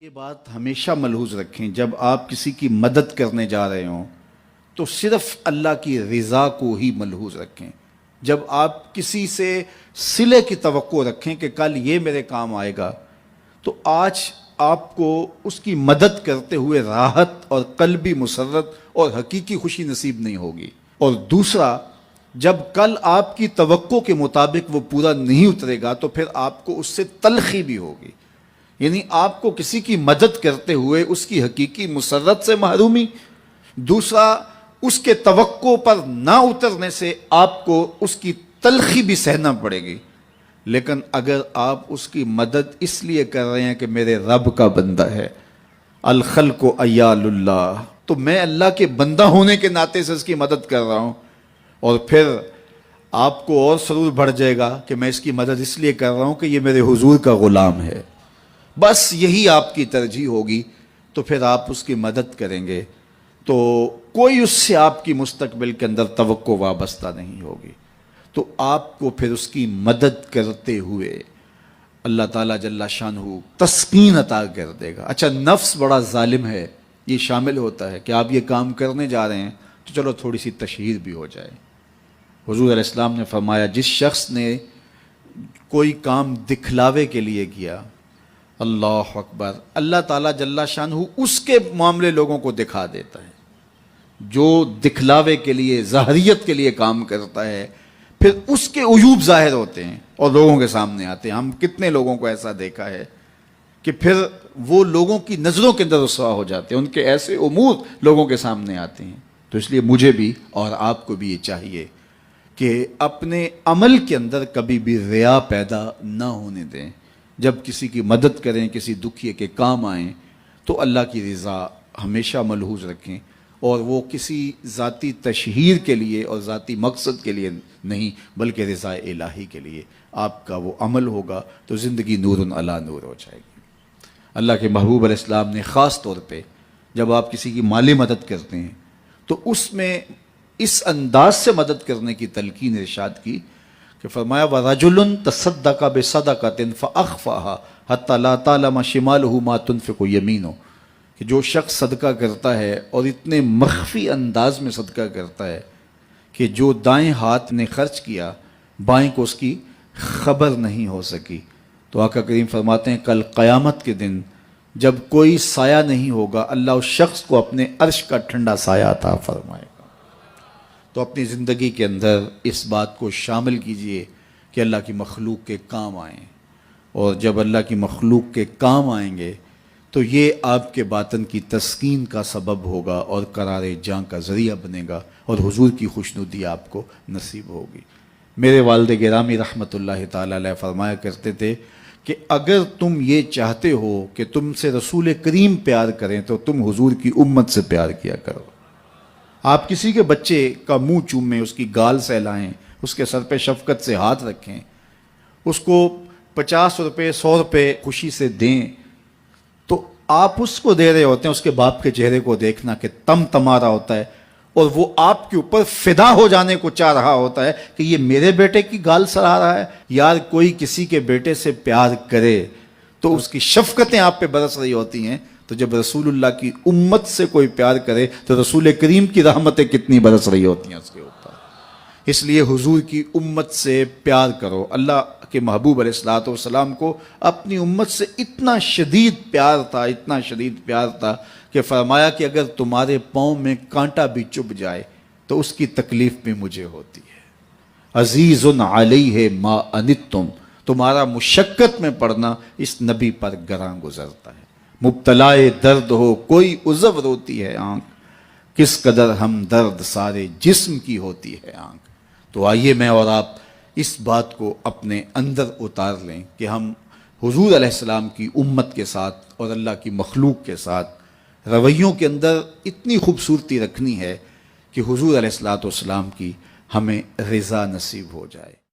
یہ بات ہمیشہ ملحوظ رکھیں، جب آپ کسی کی مدد کرنے جا رہے ہوں تو صرف اللہ کی رضا کو ہی ملحوظ رکھیں۔ جب آپ کسی سے صلے کی توقع رکھیں کہ کل یہ میرے کام آئے گا، تو آج آپ کو اس کی مدد کرتے ہوئے راحت اور قلبی مسرت اور حقیقی خوشی نصیب نہیں ہوگی۔ اور دوسرا، جب کل آپ کی توقع کے مطابق وہ پورا نہیں اترے گا تو پھر آپ کو اس سے تلخی بھی ہوگی، یعنی آپ کو کسی کی مدد کرتے ہوئے اس کی حقیقی مسرت سے محرومی، دوسرا اس کے توقع پر نہ اترنے سے آپ کو اس کی تلخی بھی سہنا پڑے گی۔ لیکن اگر آپ اس کی مدد اس لیے کر رہے ہیں کہ میرے رب کا بندہ ہے، الخلق عیال اللہ، تو میں اللہ کے بندہ ہونے کے ناطے سے اس کی مدد کر رہا ہوں، اور پھر آپ کو اور سرور بڑھ جائے گا کہ میں اس کی مدد اس لیے کر رہا ہوں کہ یہ میرے حضور کا غلام ہے، بس یہی آپ کی ترجیح ہوگی، تو پھر آپ اس کی مدد کریں گے تو کوئی اس سے آپ کی مستقبل کے اندر توقع وابستہ نہیں ہوگی، تو آپ کو پھر اس کی مدد کرتے ہوئے اللہ تعالیٰ جل شانہ تسکین عطا کر دے گا۔ اچھا، نفس بڑا ظالم ہے، یہ شامل ہوتا ہے کہ آپ یہ کام کرنے جا رہے ہیں تو چلو تھوڑی سی تشہیر بھی ہو جائے۔ حضور علیہ السلام نے فرمایا، جس شخص نے کوئی کام دکھلاوے کے لیے کیا، اللہ اکبر، اللہ تعالیٰ جل شانہ اس کے معاملے لوگوں کو دکھا دیتا ہے۔ جو دکھلاوے کے لیے، ظاہریت کے لیے کام کرتا ہے، پھر اس کے عیوب ظاہر ہوتے ہیں اور لوگوں کے سامنے آتے ہیں۔ ہم کتنے لوگوں کو ایسا دیکھا ہے کہ پھر وہ لوگوں کی نظروں کے اندر رسوا ہو جاتے ہیں، ان کے ایسے امور لوگوں کے سامنے آتے ہیں۔ تو اس لیے مجھے بھی اور آپ کو بھی یہ چاہیے کہ اپنے عمل کے اندر کبھی بھی ریا پیدا نہ ہونے دیں۔ جب کسی کی مدد کریں، کسی دکھیے کے کام آئیں، تو اللہ کی رضا ہمیشہ ملحوظ رکھیں، اور وہ کسی ذاتی تشہیر کے لیے اور ذاتی مقصد کے لیے نہیں، بلکہ رضا الہی کے لیے آپ کا وہ عمل ہوگا تو زندگی نور علی نور ہو جائے گی۔ اللہ کے محبوب علیہ السلام نے خاص طور پہ جب آپ کسی کی مالی مدد کرتے ہیں تو اس میں اس انداز سے مدد کرنے کی تلقین ارشاد کی کہ فرمایا، وَرَجُلٌ تَصَدَّقَ بِصَدَقَةٍ فَأَخْفَاهَا حَتَّى لَا تَعْلَمَ شِمَالُهُ مَا تُنْفِقُ يَمِينُهُ، کہ جو شخص صدقہ کرتا ہے اور اتنے مخفی انداز میں صدقہ کرتا ہے کہ جو دائیں ہاتھ نے خرچ کیا بائیں کو اس کی خبر نہیں ہو سکی، تو آقا کریم فرماتے ہیں کل قیامت کے دن جب کوئی سایہ نہیں ہوگا، اللہ اس شخص کو اپنے عرش کا ٹھنڈا سایہ عطا فرمائے گا۔ تو اپنی زندگی کے اندر اس بات کو شامل کیجئے کہ اللہ کی مخلوق کے کام آئیں، اور جب اللہ کی مخلوق کے کام آئیں گے تو یہ آپ کے باطن کی تسکین کا سبب ہوگا اور قرار جاں کا ذریعہ بنے گا، اور حضور کی خوشنودی آپ کو نصیب ہوگی۔ میرے والد گرامی رحمۃ اللہ تعالی علیہ فرمایا کرتے تھے کہ اگر تم یہ چاہتے ہو کہ تم سے رسول کریم پیار کریں تو تم حضور کی امت سے پیار کیا کرو۔ آپ کسی کے بچے کا منہ چومیں، اس کی گال سہلائیں، اس کے سر پہ شفقت سے ہاتھ رکھیں، اس کو 50 روپے 100 روپے خوشی سے دیں، تو آپ اس کو دے رہے ہوتے ہیں، اس کے باپ کے چہرے کو دیکھنا کہ تم تمہارا ہوتا ہے، اور وہ آپ کے اوپر فدا ہو جانے کو چاہ رہا ہوتا ہے کہ یہ میرے بیٹے کی گال سڑا رہا ہے۔ یار، کوئی کسی کے بیٹے سے پیار کرے تو اس کی شفقتیں آپ پہ برس رہی ہوتی ہیں، تو جب رسول اللہ کی امت سے کوئی پیار کرے تو رسول کریم کی رحمتیں کتنی برس رہی ہوتی ہیں اس کے اوپر۔ اس لیے حضور کی امت سے پیار کرو۔ اللہ کے محبوب علیہ الصلوۃ والسلام کو اپنی امت سے اتنا شدید پیار تھا، اتنا شدید پیار تھا کہ فرمایا کہ اگر تمہارے پاؤں میں کانٹا بھی چبھ جائے تو اس کی تکلیف بھی مجھے ہوتی ہے۔ عزیز علیہ ما عنتم، تمہارا مشقت میں پڑنا اس نبی پر گراں گزرتا ہے۔ مبتلائے درد ہو کوئی عذب روتی ہے آنکھ، کس قدر ہم درد سارے جسم کی ہوتی ہے آنکھ۔ تو آئیے میں اور آپ اس بات کو اپنے اندر اتار لیں کہ ہم حضور علیہ السلام کی امت کے ساتھ اور اللہ کی مخلوق کے ساتھ رویوں کے اندر اتنی خوبصورتی رکھنی ہے کہ حضور علیہ السلام کی ہمیں رضا نصیب ہو جائے۔